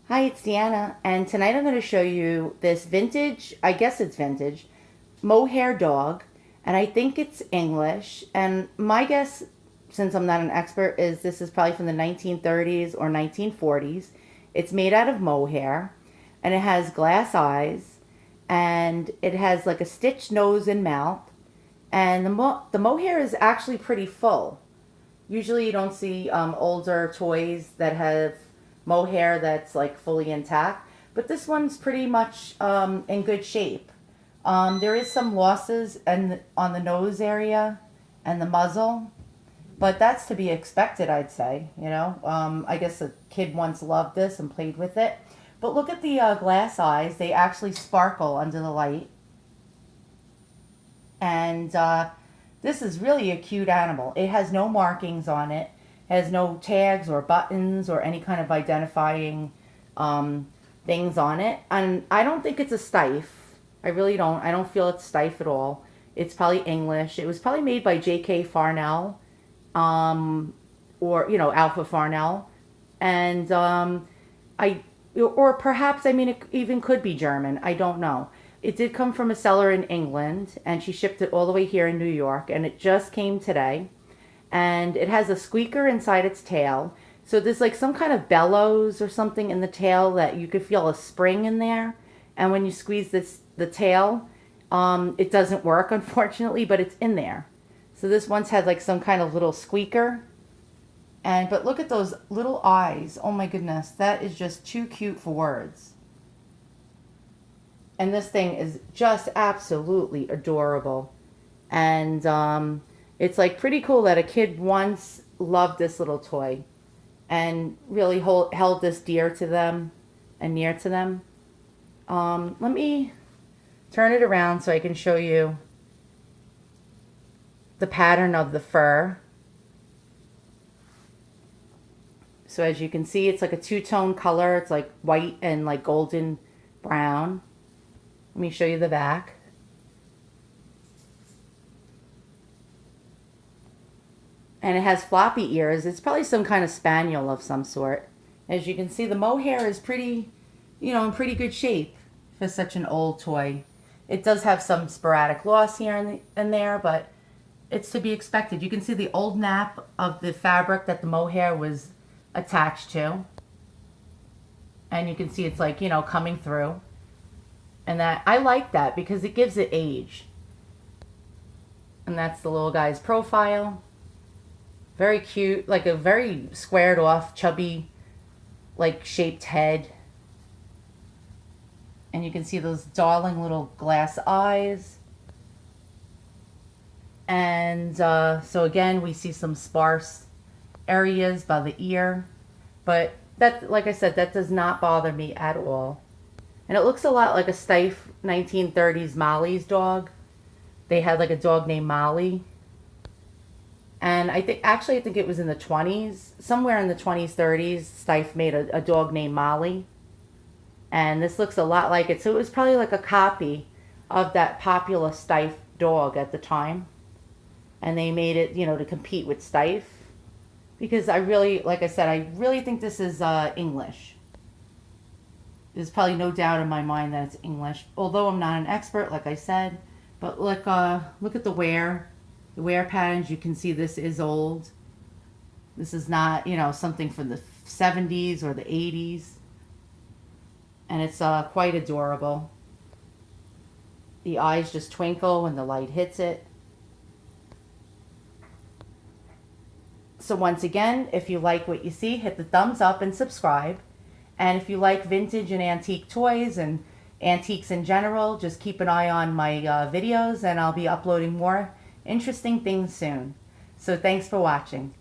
Hi, it's Deanna, and tonight I'm going to show you this vintage, I guess it's vintage, Mohair dog, and I think it's English. And my guess, since I'm not an expert, is this is probably from the 1930s or 1940s. It's made out of mohair, and it has glass eyes, and it has like a stitched nose and mouth, and the mohair is actually pretty full. Usually, you don't see older toys that have mohair that's like fully intact, but this one's pretty much in good shape. There is some losses on the nose area and the muzzle, but that's to be expected, I'd say. I guess a kid once loved this and played with it. But look at the glass eyes; they actually sparkle under the light, and this is really a cute animal. It has no markings on it, has no tags or buttons or any kind of identifying things on it. And I don't think it's a stiff. I really don't. I don't feel it's stiff at all. It's probably English. It was probably made by J.K. Farnell, or Alpha Farnell, and I or perhaps, I mean, it even could be German. I don't know. It did come from a seller in England, and she shipped it all the way here in New York, and it just came today. And it has a squeaker inside its tail. So there's like some kind of bellows or something in the tail that you could feel a spring in there. And when you squeeze the tail, it doesn't work, unfortunately, but it's in there. So this once had like some kind of little squeaker. But look at those little eyes. Oh my goodness, that is just too cute for words. And this thing is just absolutely adorable. And it's like pretty cool that a kid once loved this little toy and really held this dear to them and near to them. Let me turn it around so I can show you the pattern of the fur. So as you can see, it's like a two-tone color. It's like white and like golden brown. Let me show you the back. And it has floppy ears. It's probably some kind of spaniel of some sort. As you can see, the mohair is pretty, in pretty good shape for such an old toy. It does have some sporadic loss here and there, but it's to be expected. You can see the old nap of the fabric that the mohair was attached to. And you can see it's like, coming through. And that I like that because it gives it age. And that's the little guy's profile. Very cute, like a very squared off, chubby, like shaped head. And you can see those darling little glass eyes. And so again, we see some sparse areas by the ear. But that, like I said, that does not bother me at all. And it looks a lot like a stiff 1930s Molly's dog. They had like a dog named Molly. And I think it was in the 20s, somewhere in the 20s, 30s, Stife made a dog named Molly. And this looks a lot like it. So it was probably like a copy of that popular Stife dog at the time. And they made it, to compete with Stife. Because like I said, I really think this is English. There's probably no doubt in my mind that it's English. Although I'm not an expert, like I said. But look at the wear. The wear patterns, you can see this is old. This is not, something from the 70s or the 80s. And it's quite adorable. The eyes just twinkle when the light hits it. So once again, if you like what you see, hit the thumbs up and subscribe. And if you like vintage and antique toys and antiques in general, just keep an eye on my videos, and I'll be uploading more interesting things soon. So thanks for watching.